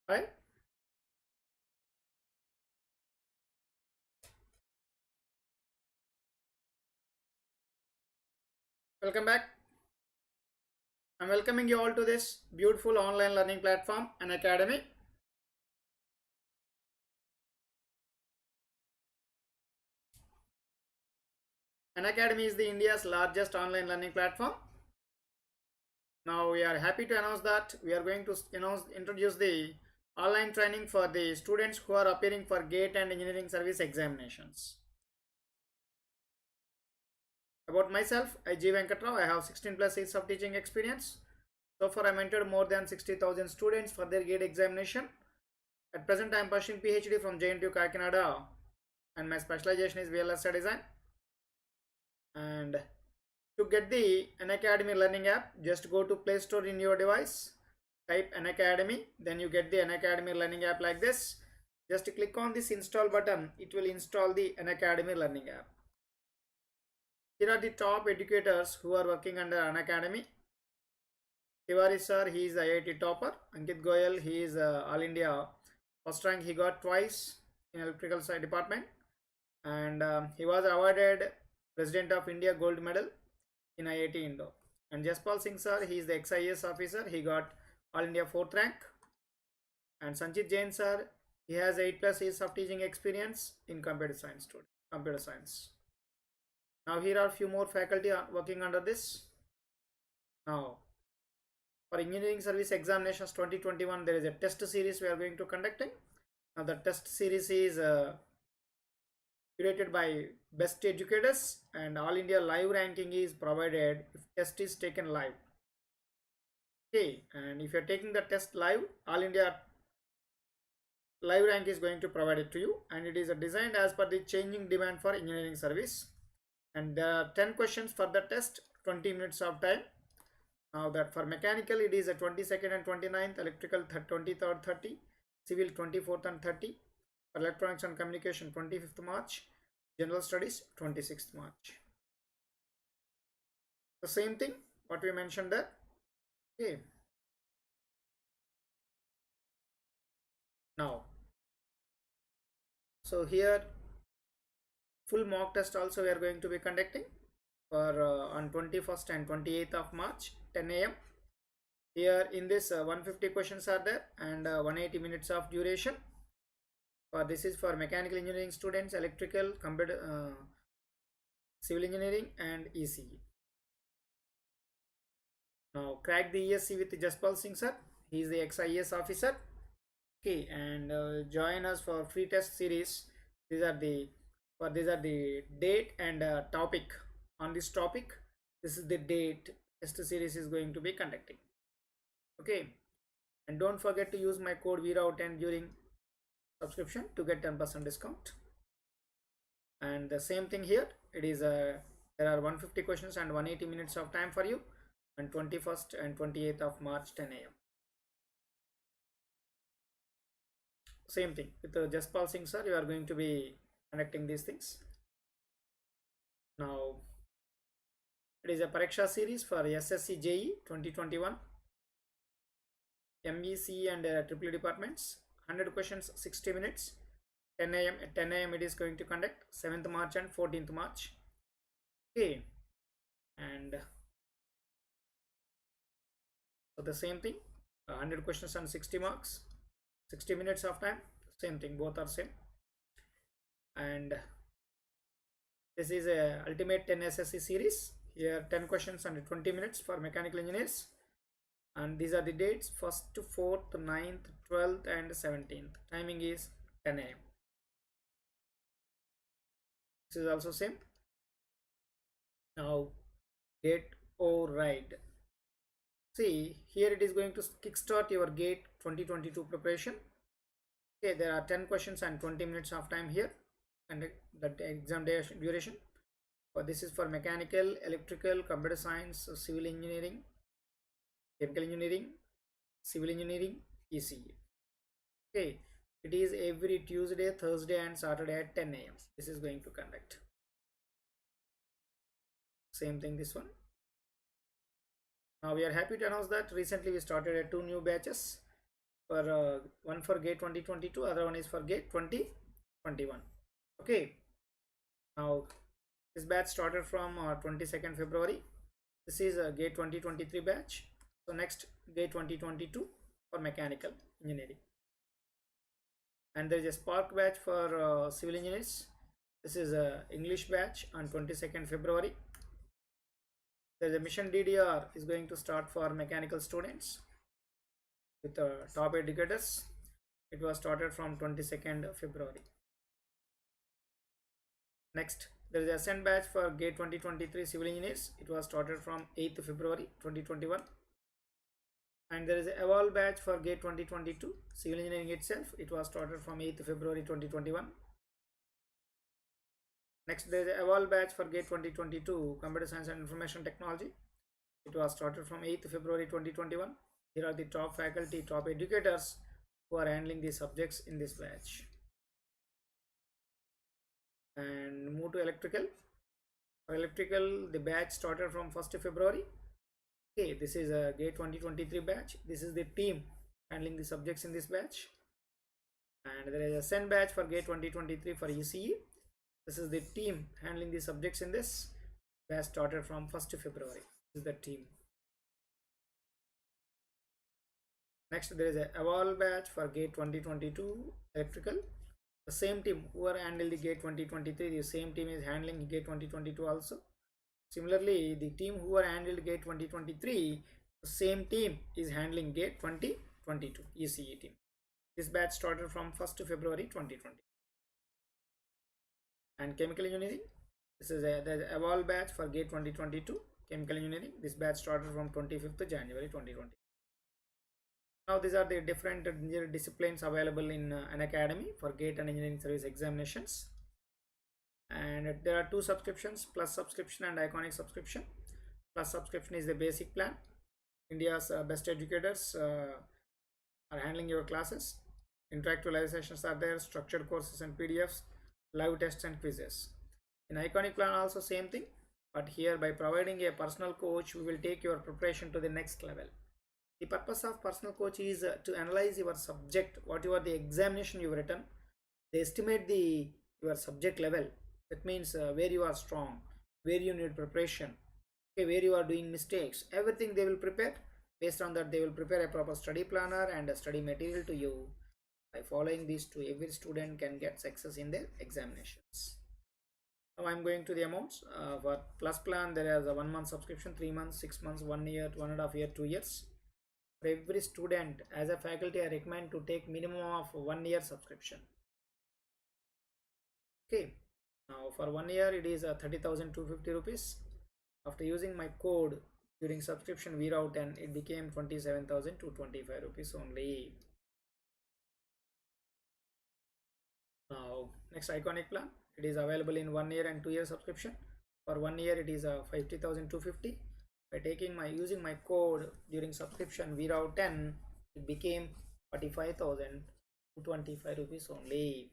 Right? Welcome back. I'm welcoming you all to this beautiful online learning platform, Unacademy. Unacademy is the India's largest online learning platform. Now we are happy to announce that we are going to introduce the online training for the students who are appearing for GATE and engineering service examinations. About myself, I G Venkata Sir, I have 16 plus years of teaching experience. So far I mentored more than 60,000 students for their GATE examination. At present I am pursuing PhD from JNTU Kakinada and my specialization is VLSI design. And to get the Unacademy learning app, just go to Play Store in your device, type Unacademy, then you get the Unacademy learning app like this. Just click on this install button, it will install the Unacademy learning app. Here are the top educators who are working under Unacademy. Tiwari sir, he is IIT topper. Ankit Goyal, he is All India first rank, he got twice in electrical side department, and he was awarded President of India gold medal in IIT Indo. And JASPAL Singh sir, he is the ex-IAS officer, he got All India 4th rank. And Sanchit Jain sir, he has 8 plus years of teaching experience in computer science. Now here are few more faculty working under this. Now for engineering service examinations 2021, there is a test series we are going to conducting. Now the test series is curated by best educators, and all India live ranking is provided if test is taken live. Okay, and if you are taking the test live, all India live rank is going to provide it to you, and it is designed as per the changing demand for engineering service. And there are 10 questions for the test, 20 minutes of time. Now that for mechanical it is a 22nd and 29th, electrical 23rd 30, civil 24th and 30, for electronics and communication 25th March, general studies 26th March. The same thing what we mentioned there. Okay, now so here full mock test also we are going to be conducting for on 21st and 28th of March 10 a.m. Here in this 150 questions are there, and 180 minutes of duration. For this is for mechanical engineering students, electrical, computer, civil engineering and ECE. Now crack the ESC with JASPAL Singh sir. He is the ex-IAS officer. Okay, and join us for free test series. These are the date and topic. On this topic, this is the date test series is going to be conducting. Okay, and don't forget to use my code VRAO10 during subscription to get 10% discount. And the same thing here, it is there are 150 questions and 180 minutes of time for you on 21st and 28th of March 10 a.m. Same thing with Jaspal Singh sir, you are going to be conducting these things. Now it is a PAREEKSHA series for SSC JE 2021, MEC and triple departments. 100 questions, 60 minutes. 10 a.m. At 10 a.m. it is going to conduct 7th March and 14th March. Okay, and so the same thing, 100 questions and 60 marks, 60 minutes of time, same thing, both are same. And this is a ultimate 10 SSC series. Here 10 questions and 20 minutes for mechanical engineers, and these are the dates: 1st to 4th, 9th, 12th and 17th. Timing is 10 a.m. This is also same. Now get override. See here, it is going to kickstart your GATE 2022 preparation. Okay, there are 10 questions and 20 minutes of time here, and the exam duration. This is for mechanical, electrical, computer science, civil engineering, chemical engineering, civil engineering, ECE. Okay, it is every Tuesday, Thursday and Saturday at 10 a.m. This is going to conduct. Same thing this one. Now we are happy to announce that recently we started 2 new batches. for one for GATE 2022, other one is for GATE 2021. Okay, now this batch started from 22nd February. This is a GATE 2023 batch. So next GATE 2022 for mechanical engineering, and there is a Spark batch for civil engineers. This is a English batch on 22nd February. There is a mission DDR is going to start for mechanical students with top educators. It was started from 22nd February. Next, there is a Ascent batch for GATE 2023 civil engineers. It was started from 8th February 2021. And there is a Evolve batch for GATE 2022 civil engineering itself. It was started from 8th February 2021. Next, there is a Evolve batch for GATE 2022 computer science and information technology. It was started from 8th February 2021. Here are the top faculty, top educators who are handling these subjects in this batch. And move to electrical. For electrical, the batch started from 1st February. Okay, this is a GATE 2023 batch. This is the team handling the subjects in this batch. And there is a Ascent batch for GATE 2023 for ECE. This is the team handling the subjects in this batch, started from 1st February. This is the team. Next, there is a Evolve batch for GATE 2022 electrical. The same team who are handling the GATE 2023, the same team is handling GATE 2022 also. Similarly, the team who are handled GATE 2023, the same team is handling GATE 2022 ECE team. This batch started from 1st February 2020. And chemical engineering, this is the Evolve batch for GATE 2022 chemical engineering. This batch started from 25th January 2020. Now these are the different engineering disciplines available in Unacademy for GATE and engineering service examinations. And there are two subscriptions, Plus subscription and Iconic subscription. Plus subscription is the basic plan. India's best educators are handling your classes. Interactive live sessions are there, structured courses and PDFs, live tests and quizzes. In Iconic plan also same thing, but here by providing a personal coach, we will take your preparation to the next level. The purpose of personal coach is to analyze your subject, whatever the examination you've written. They estimate your subject level. That means where you are strong, where you need preparation, okay, where you are doing mistakes. Everything they will prepare. Based on that, they will prepare a proper study planner and a study material to you. By following these two, every student can get success in their examinations. Now I am going to the amounts. For Plus plan, there is a 1 month subscription, 3 months, 6 months, 1 year, 1.5 year, 2 years. For every student, as a faculty, I recommend to take minimum of 1 year subscription. Okay, now for 1 year it is 30,250 rupees. After using my code during subscription VROW10, it became 27,225 rupees only. Now next Iconic plan, it is available in 1 year and 2 year subscription. For 1 year it is 50,250. By using my code during subscription VROW10, it became 45,225 rupees only.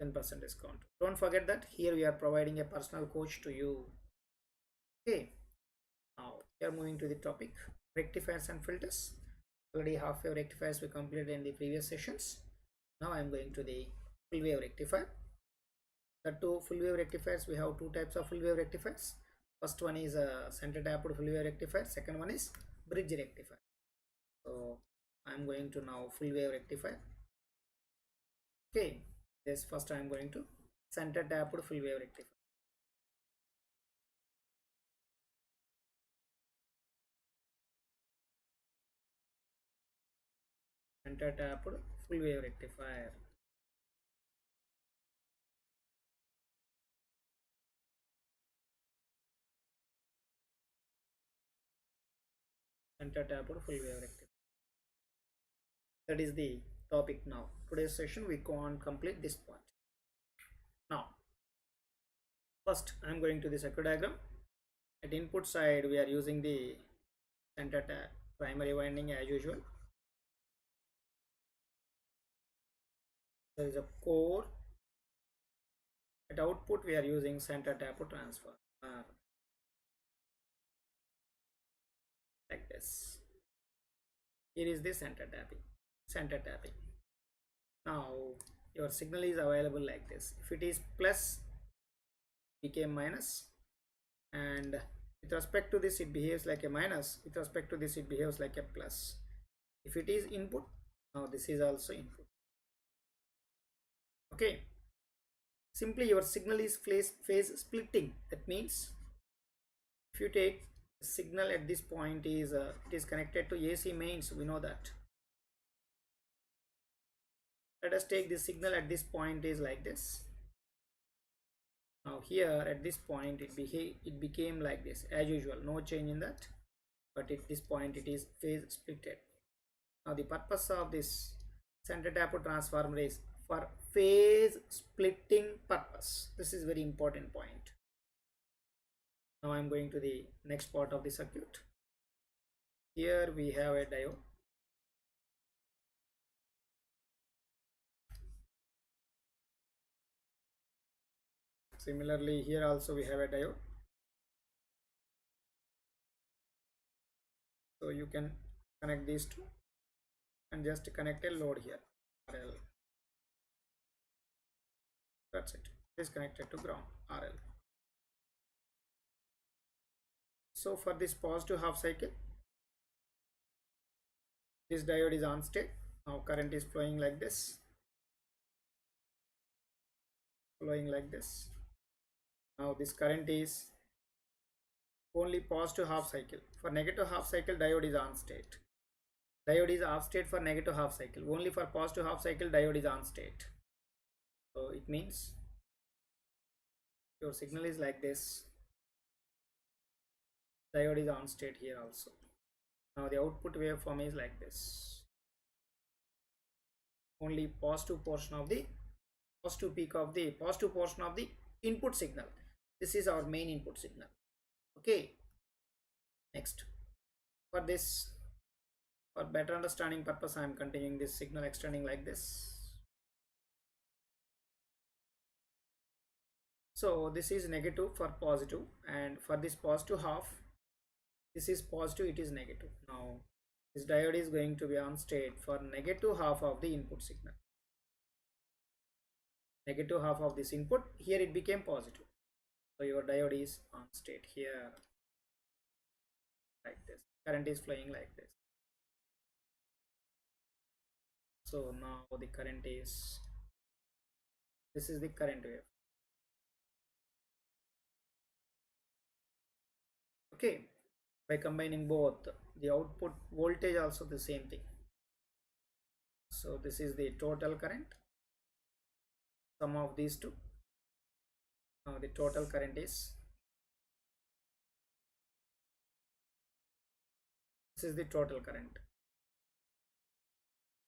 10% discount. Don't forget that here we are providing a personal coach to you. Okay, now we are moving to the topic rectifiers and filters. Already half wave rectifiers we completed in the previous sessions. Now I am going to the full wave rectifier. The two full wave rectifiers, we have two types of full wave rectifiers. First one is a center tapped full wave rectifier. Second one is bridge rectifier. So I am going to now full wave rectifier. Okay, this first I am going to center tapped full wave rectifier. Center tapped full wave rectifier. Center tapped full wave rectifier. That is the topic now. Today's session we go on complete this point. Now first I am going to the circuit diagram. At input side we are using the center tap primary winding as usual. There is a core. At output we are using center tap transformer like this. Here is the center tapping. Now your signal is available like this. If it is plus, became minus, and with respect to this it behaves like a minus, with respect to this it behaves like a plus. If it is input, now this is also input. Okay, simply your signal is phase splitting. That means if you take signal at this point is it is connected to AC mains, we know that. Let us take this signal at this point is like this. Now here at this point it became like this as usual, no change in that, but at this point it is phase splitted. Now the purpose of this center tap transformer is for phase splitting purpose. This is very important point. Now I am going to the next part of the circuit. Here we have a diode. Similarly here also we have a diode. So you can connect these two and just connect a load here, RL. That's it. It is connected to ground, RL. So for this positive half cycle, this diode is on state. Now current is flowing like this, Now this current is only positive half cycle. For negative half cycle, diode is on state. Diode is off state for negative half cycle. Only for positive half cycle, diode is on state. So it means your signal is like this. Diode is on state here also. Now the output waveform is like this. Only positive portion of the positive peak of the positive portion of the input signal. This is our main input signal. Okay. Next, for this, for better understanding purpose, I am continuing this signal extending like this. So this is negative for positive, and for this positive half, this is positive, it is negative. Now this diode is going to be on state for negative half of the input signal. Negative half of this input, here it became positive. So your diode is on state here like this. Current is flowing like this. So now the current is, this is the current wave. Okay, by combining both, the output voltage also the same thing. So this is the total current, sum of these two. Now the total current is, this is the total current.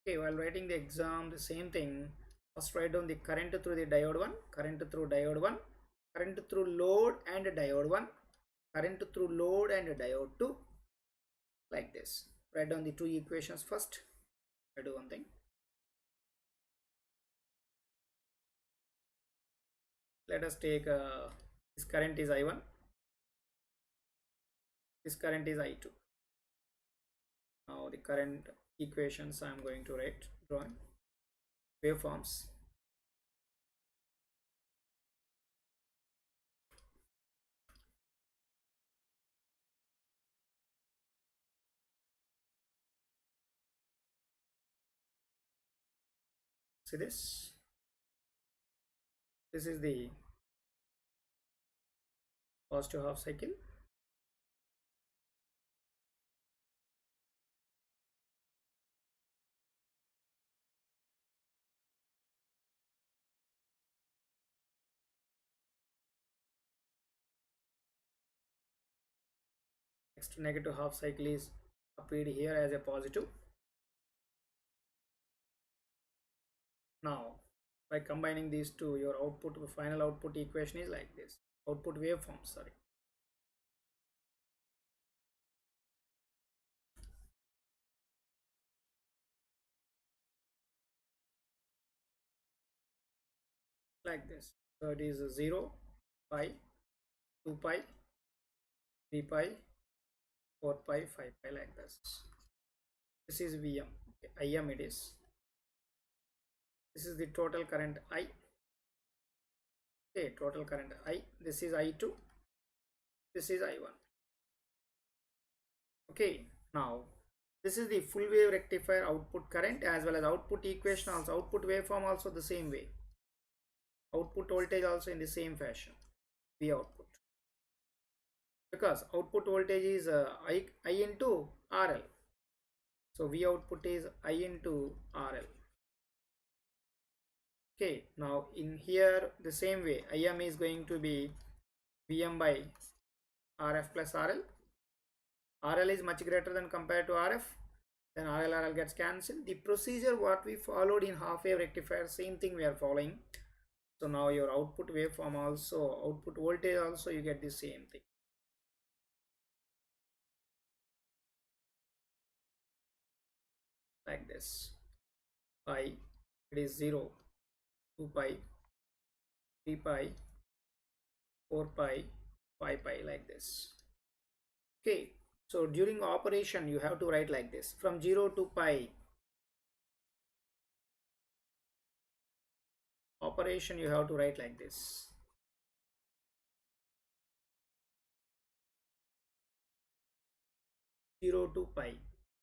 Okay, while writing the exam, the same thing. First write down the current through the diode 1, current through diode 1, current through load and diode 1, current through load and diode 2, like this. Write down the two equations first. I do one thing. Let us take this current is I1, this current is I2. Now the current equations I am going to write, drawing waveforms. See this? This is the positive half cycle. Next negative half cycle is appeared here as a positive. Now by combining these two, your output, final output equation is like this. Output waveform, sorry. Like this. So it is 0, pi, 2 pi, 3 pi, 4 pi, 5 pi, like this. This is Vm. Okay, Im it is. This is the total current I. Okay, total current I. This is I2. This is I1. Okay, now this is the full wave rectifier output current as well as output equation, also output waveform also the same way. Output voltage also in the same fashion. V output. Because output voltage is I into RL. So V output is I into RL. Okay, now in here the same way Im is going to be Vm by Rf plus RL. RL is much greater than compared to RF, then RL gets cancelled. The procedure what we followed in half wave rectifier, same thing we are following. So now your output waveform also, output voltage also, you get the same thing. Like this. Pi, it is 0, 2 pi, 3 pi, 4 pi, 5 pi, like this. Okay, so during operation you have to write like this. From 0 to pi, operation you have to write like this. 0 to pi.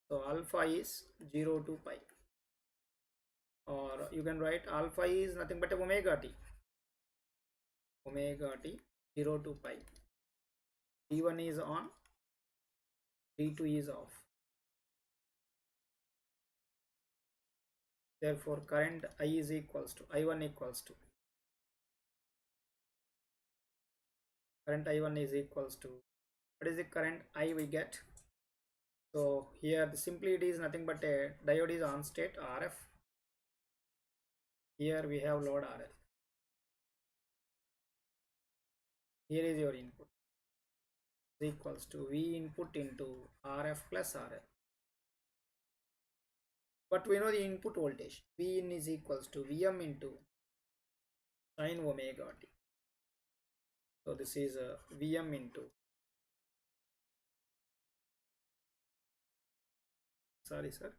So alpha is 0 to pi. Or you can write alpha is nothing but omega t. Omega t 0 to pi. D1 is on, D2 is off. Therefore current I is equals to I1 equals to current I1 is equals to, what is the current I we get? So here simply it is nothing but a diode is on state RF. Here we have load RL. Here is your input is equals to V input into RF plus RL. But we know the input voltage V in is equals to Vm into sin omega t. So this is a Vm into, sorry sir,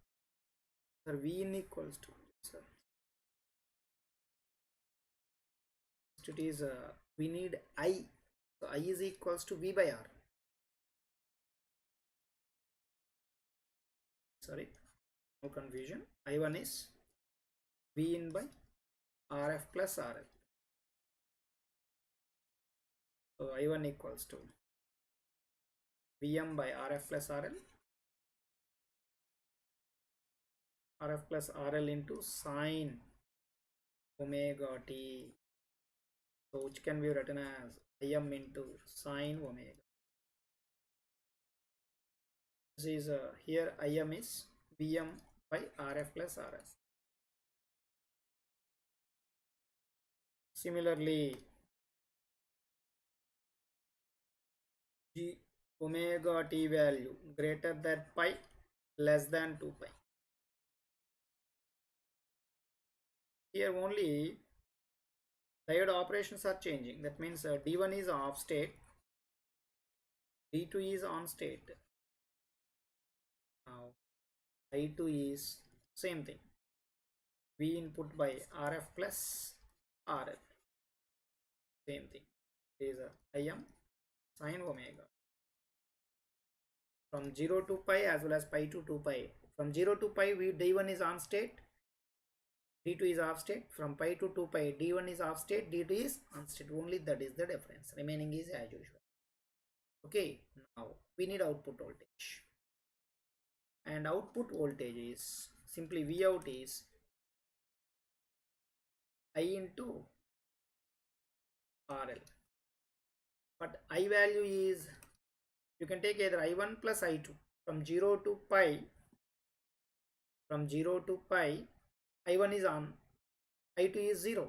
V in equals to, sir, it is we need I, so I is equals to V by R. Sorry, no confusion. I1 is V in by RF plus RL. So I1 equals to Vm by RF plus RL, RF plus RL into sin omega t. So which can be written as Im into sin omega. This is here Im is Vm by RF plus RL. Similarly, G omega t value greater than pi, less than 2 pi. Here only diode operations are changing. That means D1 is off state, D2 is on state. Now I2 is same thing, V input by RF plus RL, same thing, it is Im sin omega. From 0 to pi as well as pi to 2 pi. From 0 to pi D1 is on state, D2 is off state. From pi to 2 pi D1 is off state, D2 is on state. Only that is the difference. Remaining is as usual. Okay, now we need output voltage. And output voltage is simply V out is I into RL. But I value is, you can take either I1 plus I2. From 0 to pi, from 0 to pi, I1 is on, I2 is 0.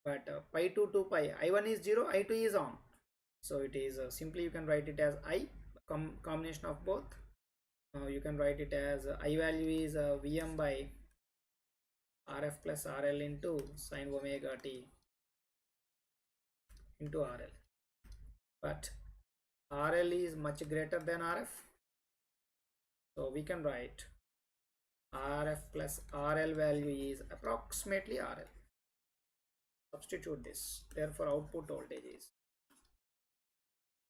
But pi to 2 pi, I1 is 0, I2 is on. So it is simply you can write it as I, combination of both. You can write it as I value is Vm by RF plus RL into sin omega t into RL. But RL is much greater than RF. So we can write RF plus RL value is approximately RL. Substitute this. Therefore, output voltage is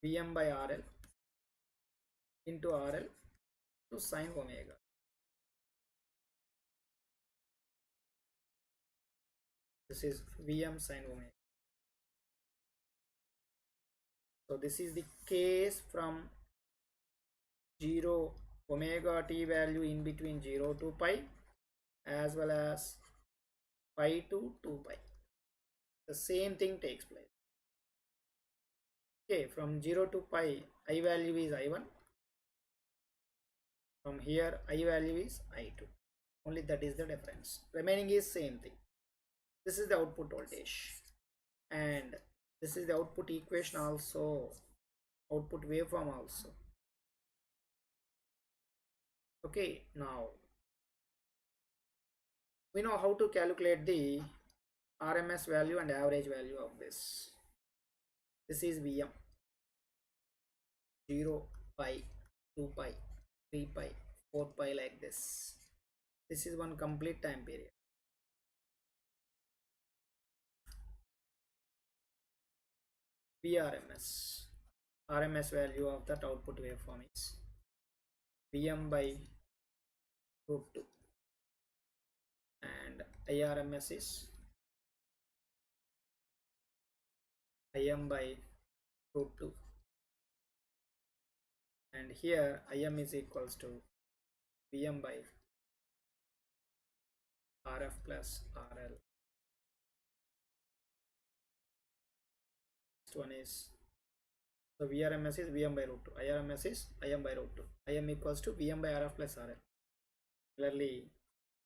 Vm by RL into RL to sine omega. This is Vm sine omega. So this is the case from 0 omega t value in between 0 to pi, as well as pi to 2 pi. The same thing takes place. Okay, from 0 to pi, I value is I1. From here, I value is I2. Only that is the difference. Remaining is same thing. This is the output voltage. And this is the output equation also. Output waveform also. Okay, now we know how to calculate the RMS value and average value of this. This is Vm. 0, pi, 2 pi, 3 pi, 4 pi, like this. This is one complete time period. VRMS. RMS value of that output waveform is Vm by root 2. And IRMS is Im by root 2. And here Im is equals to Vm by RF plus RL. Next one is, so VRMS is Vm by root 2. IRMS is Im by root 2. Im equals to Vm by RF plus RL. Clearly,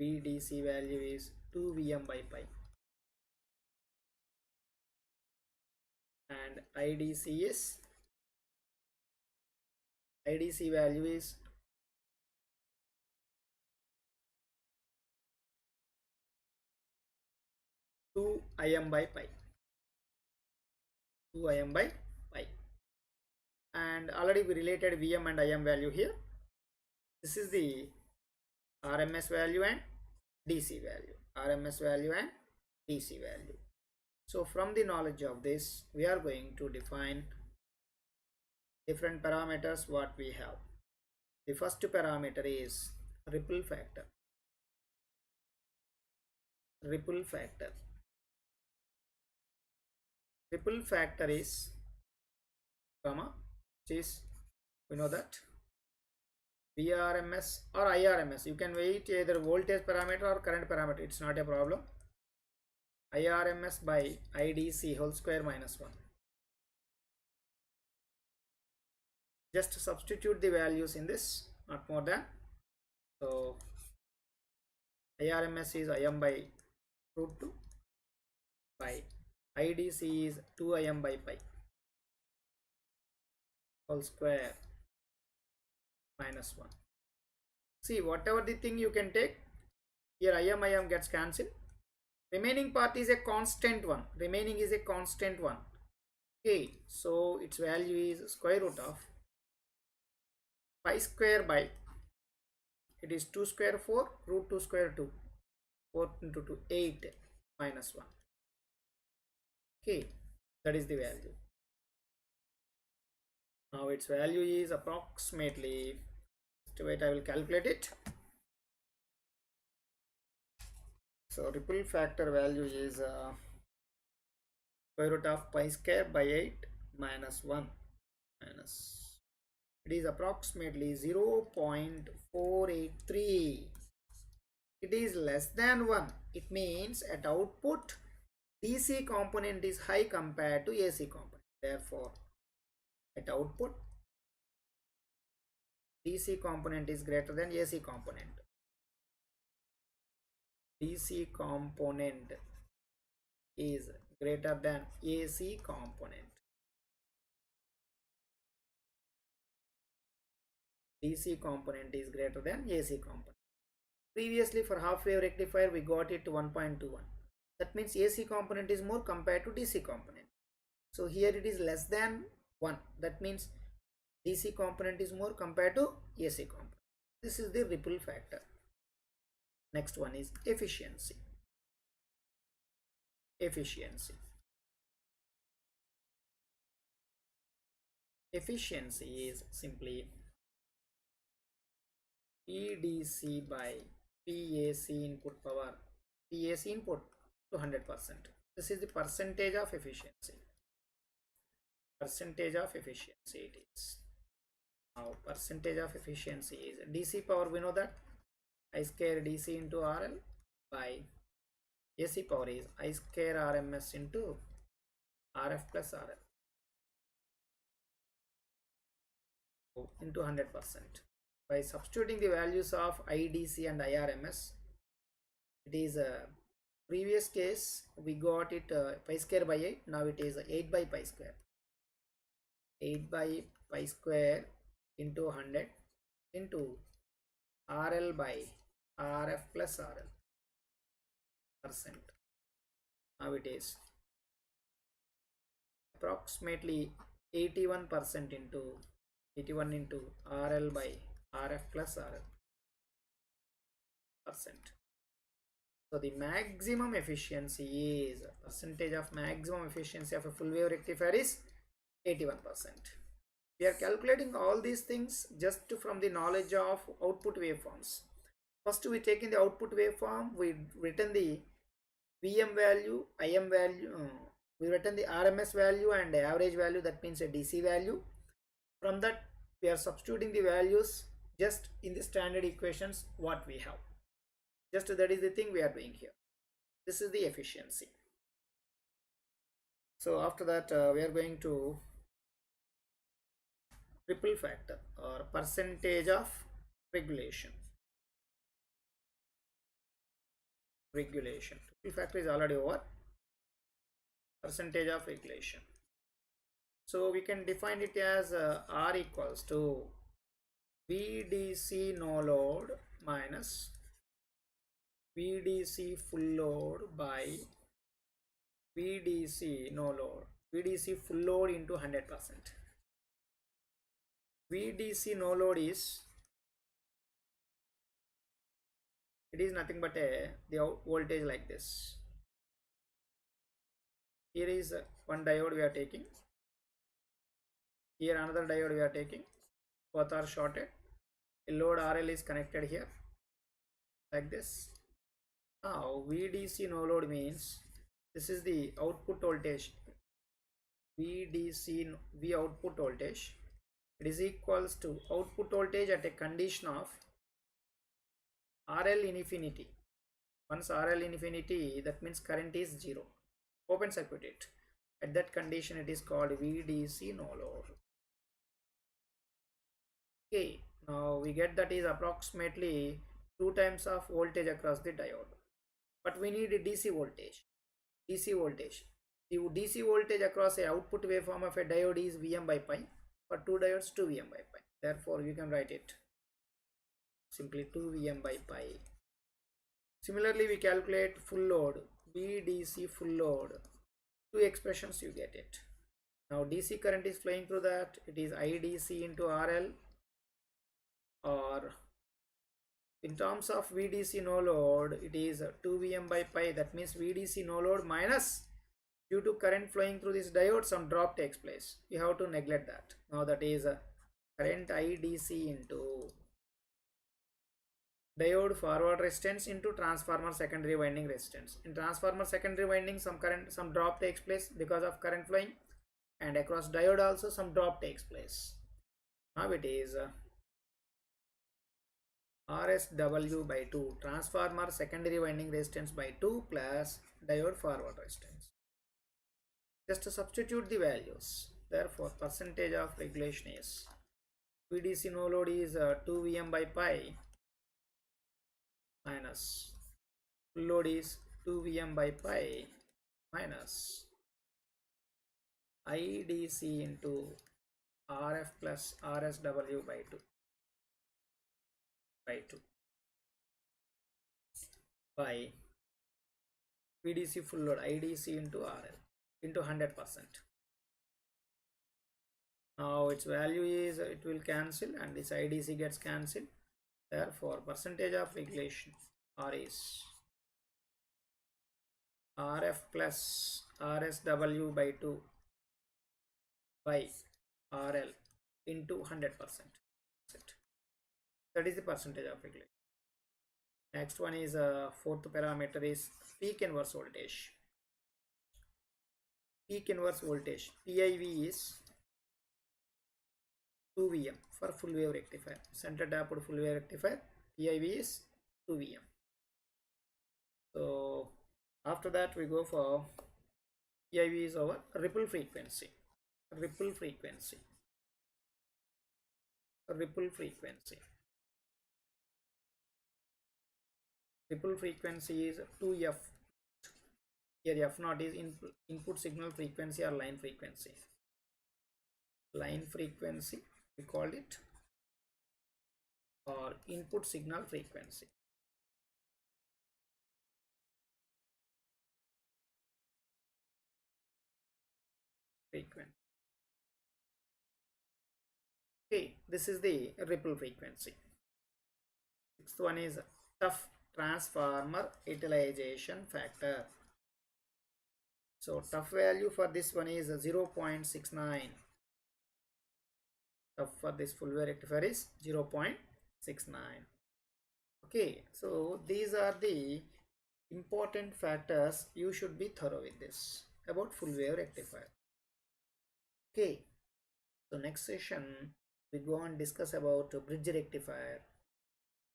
VDC value is 2 Vm by pi. And IDC value is 2 Im by pi. 2 Im by pi. And already we related Vm and Im value here. This is the RMS value and DC value. RMS value and DC value. So from the knowledge of this, we are going to define different parameters what we have. The first parameter is ripple factor. Ripple factor. Ripple factor is comma, which is, we know that VRMS or IRMS. You can wait either voltage parameter or current parameter. It's not a problem. IRMS by IDC whole square minus 1. Just substitute the values in this, not more than. So IRMS is Im by root 2 by IDC is 2 Im by pi whole square minus 1. See, whatever the thing you can take, here Im gets cancelled. Remaining part is a constant one. Remaining is a constant one. Okay, so its value is square root of pi square by, it is 2 square 4, root 2 square 2, 4 into 2, 8 minus 1. Okay, that is the value. Now its value is approximately, wait, I will calculate it. So ripple factor value is square root of pi square by 8 minus 1 minus, it is approximately 0.483. It is less than 1. It means at output DC component is high compared to AC component. Therefore, at output DC component is greater than AC component. DC component is greater than AC component. DC component is greater than AC component. Previously for half wave rectifier we got it to 1.21. That means AC component is more compared to DC component. So here it is less than 1. That means DC component is more compared to AC component. This is the ripple factor. Next one is efficiency. Efficiency. Efficiency is simply PDC by PAC input power, PAC input to 100%. This is the percentage of efficiency. Percentage of efficiency it is. Now percentage of efficiency is DC power, we know that I square DC into RL by AC power is I square RMS into RF plus RL into 100%. By substituting the values of IDC and IRMS, it is a previous case we got it pi square by 8, now it is 8 by pi square. 8 by pi square into 100 into RL by RF plus RL percent. Now it is approximately 81% into 81 into RL by RF plus RL percent. So the maximum efficiency is percentage of maximum efficiency of a full wave rectifier is 81%. We are calculating all these things just from the knowledge of output waveforms. First we take in the output waveform, we written the VM value, IM value, we written the RMS value and average value, that means a DC value. From that we are substituting the values just in the standard equations what we have. Just that is the thing we are doing here. This is the efficiency. So after that we are going to ripple factor or percentage of regulation. Ripple factor is already over. Percentage of regulation. So we can define it as R equals to VDC no load minus VDC full load by VDC no load. VDC full load into 100%. VDC no load is, it is nothing but the out voltage like this. Here is one diode we are taking. Here another diode we are taking. Both are shorted. A load RL is connected here like this. Now VDC no load means this is the output voltage. VDC V output voltage. It is equals to output voltage at a condition of RL infinity. Once RL infinity, that means current is 0. Open circuit it. At that condition it is called VDC no load. Okay, now we get that is approximately 2 times of voltage across the diode. But we need a DC voltage. DC voltage. The DC voltage across a output waveform of a diode is Vm by pi. For 2 diodes 2 Vm by pi. Therefore you can write it simply 2 Vm by pi. Similarly we calculate full load, VDC full load. 2 expressions you get it. Now DC current is flowing through that. It is IDC into RL, or in terms of VDC no load it is 2 Vm by pi. That means VDC no load minus, due to current flowing through this diode some drop takes place. You have to neglect that. Now that is current IDC into diode forward resistance into transformer secondary winding resistance. In transformer secondary winding some drop takes place because of current flowing, and across diode also some drop takes place. Now it is RSW by 2, transformer secondary winding resistance by 2 plus diode forward resistance. Just to substitute the values. Therefore percentage of regulation is VDC no load is 2 Vm by pi minus full load is 2 Vm by pi minus IDC into RF plus RSW by 2 by VDC full load IDC into RL into 100%. Now its value is, it will cancel and this IDC gets cancelled. Therefore percentage of regulation R is RF plus RSW by 2 by RL into 100%. That is the percentage of regulation. Next one is fourth parameter is peak inverse voltage. Peak inverse voltage PIV is 2 Vm for full wave rectifier. Center tapped full wave rectifier PIV is 2 Vm. So after that we go for PIV is our ripple frequency. Ripple frequency. Ripple frequency. Ripple frequency is 2F. Here F naught is input signal frequency or line frequency. Line frequency we called it, or input signal frequency. Okay, this is the ripple frequency. Sixth one is tough transformer utilization factor. So tough value for this one is 0.69. Tough for this full wave rectifier is 0.69. Okay, so these are the important factors. You should be thorough with this about full wave rectifier. Okay, so next session we go and discuss about bridge rectifier.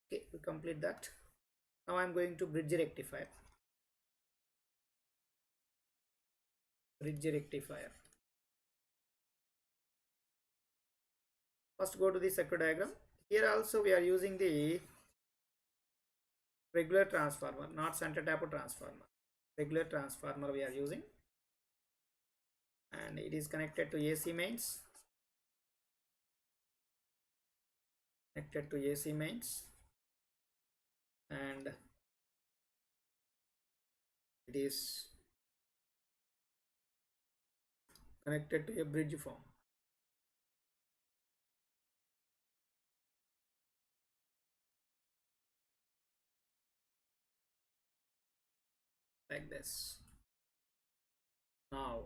Okay, we complete that. Now I am going to bridge rectifier. Bridge rectifier. First go to the circuit diagram. Here also we are using the regular transformer, not center tapped transformer. Regular transformer we are using, and it is connected to AC mains. Connected to AC mains, and it is connected to a bridge form. Like this. Now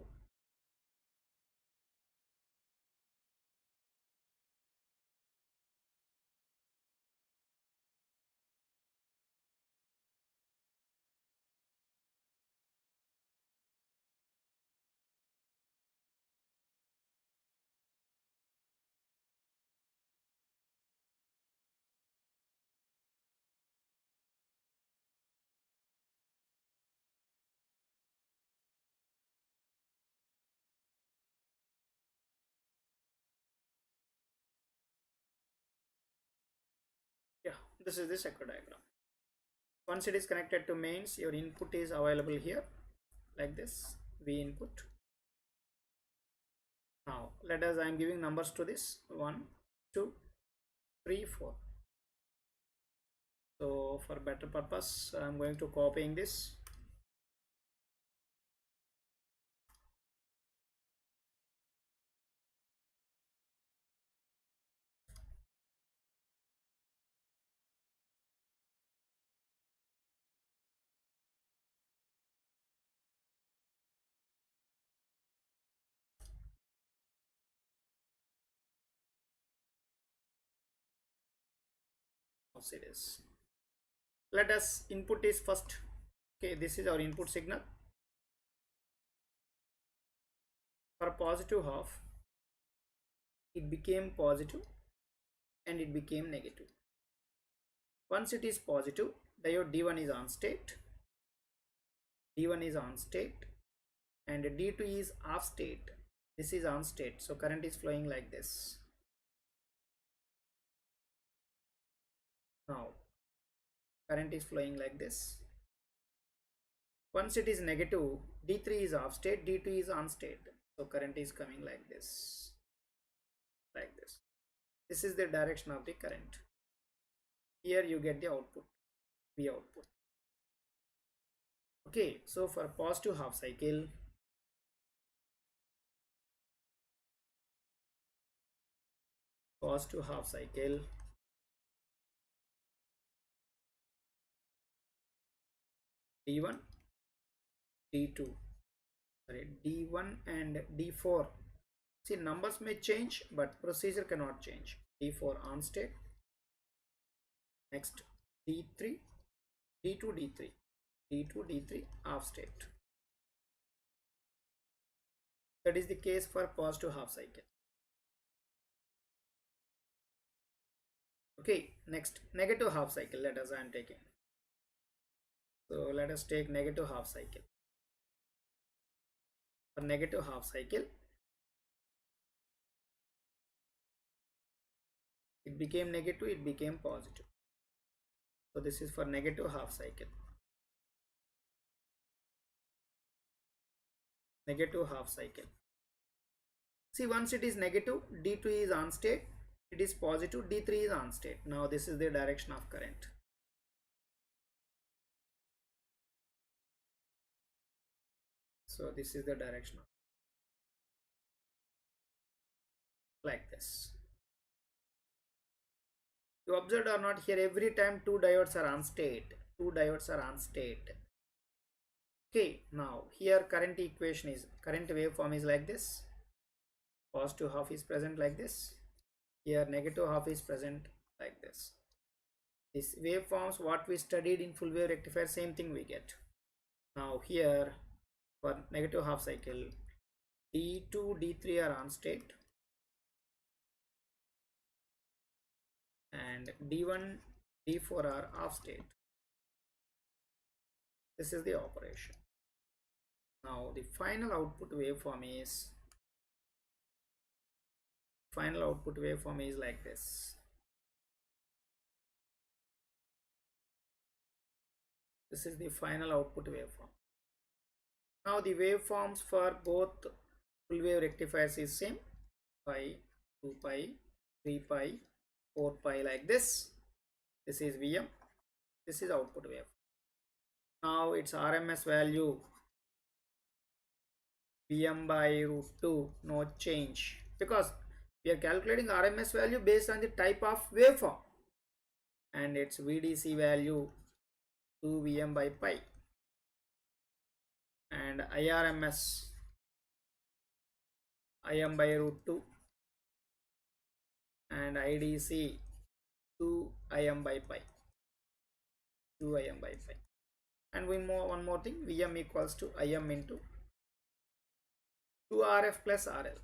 yeah, this is the circuit diagram. Once it is connected to mains, your input is available here like this, V input. Now let us, I am giving numbers to this 1 2 3 4. So for better purpose I am going to copying this. Series. Let us input is first. Okay, this is our input signal. For positive half, it became positive and it became negative. Once it is positive, diode D1 is on state. D1 is on state and D2 is off state. This is on state, so current is flowing like this. Now current is flowing like this. Once it is negative, D3 is off state, D2 is on state, so current is coming like this. Like this. This is the direction of the current. Here you get the output, V output. Okay, so for positive half cycle, D1, D2, sorry, D1 and D4. See, numbers may change, but procedure cannot change. D4 on state. Next, D3, D2, D3, D2, D3 off state. That is the case for positive half cycle. Okay, next, negative half cycle. Let us, I am taking. So let us take negative half cycle. For negative half cycle, it became negative, it became positive. So this is for negative half cycle. Negative half cycle. See, once it is negative, D2 is on state, it is positive, D3 is on state. Now this is the direction of current. So this is the direction of, like this. You observed or not, here every time two diodes are on state. Two diodes are on state. Okay, now here current equation is, current waveform is like this. Positive half is present like this. Here negative half is present like this. These waveforms what we studied in full wave rectifier, same thing we get. Now here for negative half cycle, D2, D3 are on state and D1, D4 are off state. This is the operation. Now the final output waveform is, like this. This is the final output waveform. Now the waveforms for both full wave rectifiers is same, pi, 2 pi, 3 pi, 4 pi, like this. This is Vm, this is output wave. Now its RMS value Vm by root 2, no change, because we are calculating RMS value based on the type of waveform, and its VDC value 2 Vm by pi, and IRMS Im by root 2, and IDC 2 Im by pi, 2 Im by pi. And one more thing, Vm equals to Im into 2RF plus RL.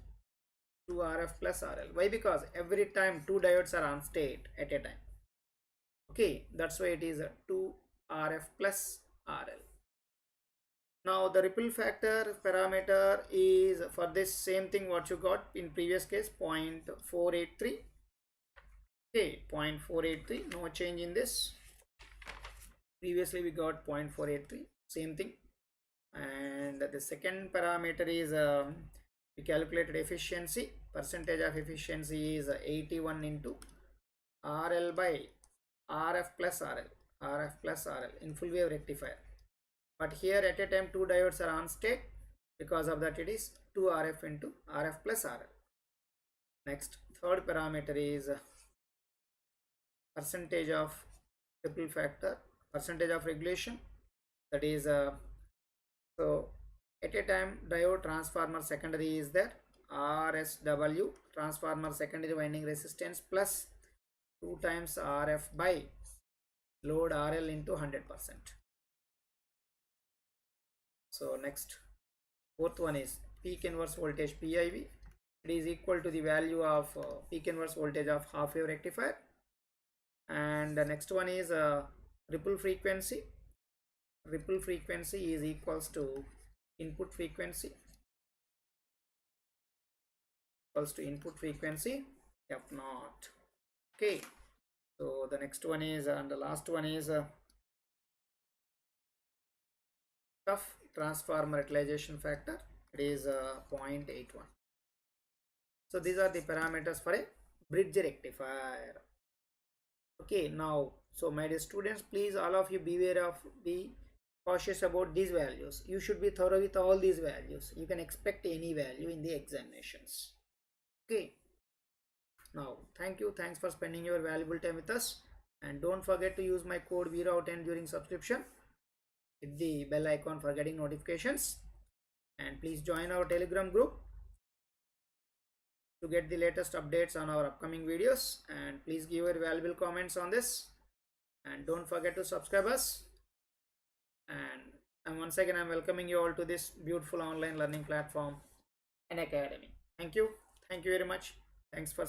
2RF plus RL. Why? Because every time two diodes are on state at a time. Okay, that's why it is a 2RF plus RL. Now the ripple factor parameter is for this same thing what you got in previous case, 0.483. Okay, 0.483, no change in this. Previously we got 0.483, same thing. And the second parameter is we calculated efficiency. Percentage of efficiency is 81 into RL by RF plus RL. RF plus RL in full wave rectifier. But here at a time two diodes are on state, because of that it is 2 RF into RF plus RL. Next, third parameter is percentage of ripple factor, percentage of regulation. That is so at a time diode transformer secondary is there, RSW transformer secondary winding resistance plus 2 times RF by load RL into 100%. So next, fourth one is peak inverse voltage PIV. It is equal to the value of peak inverse voltage of half wave rectifier. And the next one is ripple frequency. Ripple frequency is equals to input frequency, equals to input frequency F0. Okay, so the next one is and the last one is tough transformer utilization factor. It is 0.81. So these are the parameters for a bridge rectifier. Okay, now so my dear students, please all of you be cautious about these values. You should be thorough with all these values. You can expect any value in the examinations. Okay, now thank you, thanks for spending your valuable time with us, and don't forget to use my code VERA10 during subscription. hit the bell icon for getting notifications, and please join our Telegram group to get the latest updates on our upcoming videos. And please give your valuable comments on this, and don't forget to subscribe us. And once again, I'm welcoming you all to this beautiful online learning platform, Unacademy. Thank you very much. Thanks for